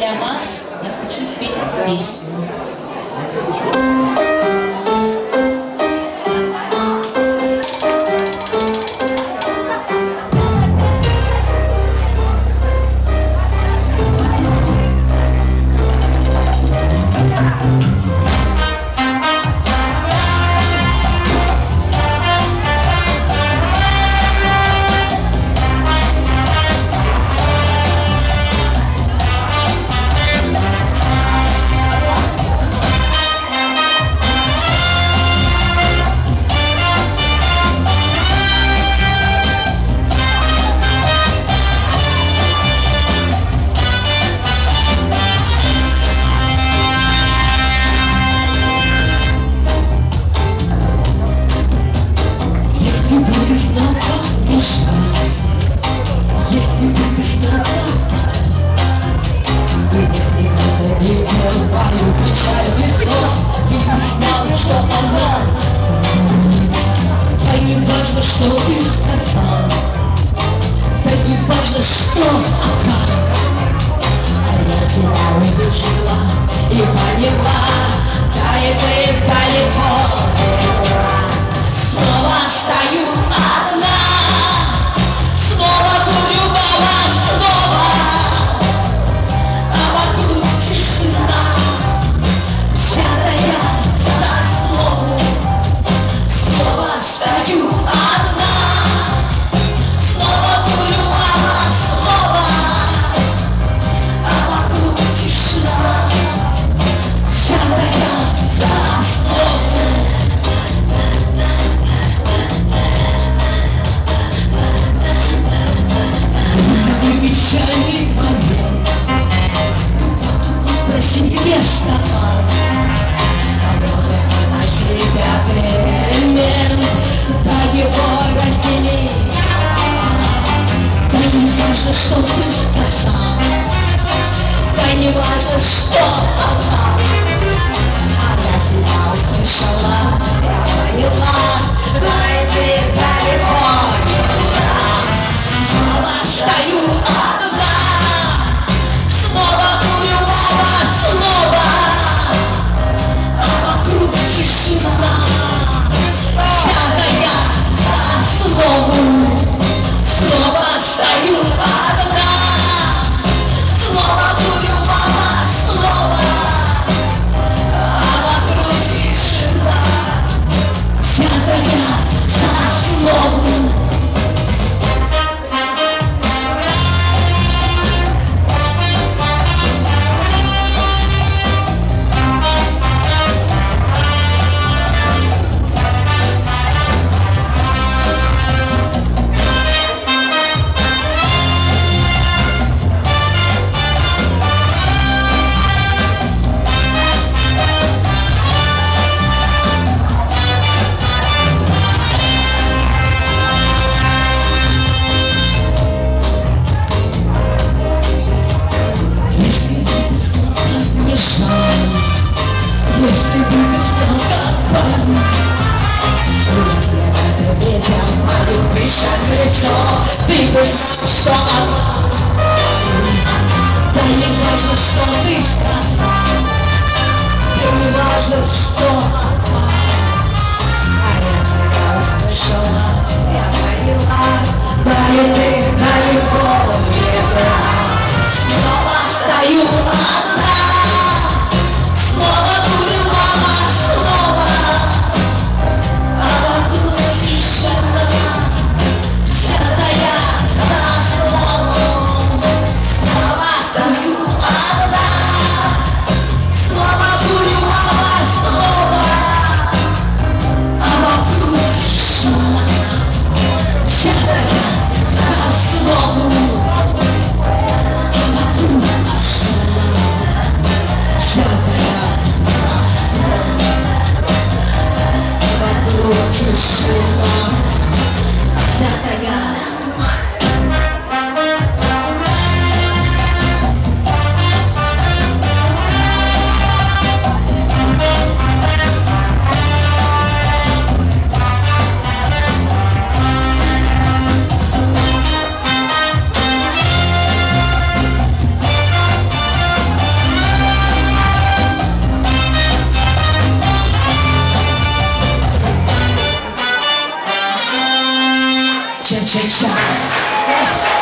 для вас я хочу спеть песню. Что ты сказал, да не важно, что, а как. А я тебя увидела и поняла, далеко, далеко была. Снова стою одна, снова курю баба, снова, а вокруг тишина, взятая за слово. Снова стою одна, снова курю баба, снова, а вокруг тишина, взятая за слово. Печальный момент, спроси, где стакан, а может на себя элемент, да его раздели. Да не важно, что ты сказал, да не важно, что сказал, а я тебя услышала, я поняла, дайте далеко не была. Снова стою одна, снова курю баба, снова, а вокруг тишина, взятая за слово. Снова стою одна, снова курю баба, снова, а вокруг тишина, взятая за слово. Если бы ты знал, как больно, если бы ты видел мою печаль в лицо, ты бы знал, что она. Да не важно, что ты сказал, да не важно, что она. А я тебя услышала, я поняла, далеко, далеко не была. Снова стою одна, снова курю баба, снова, а вокруг тишина, взятая за слово. Снова стою одна, снова курю баба, снова, cha cha cha.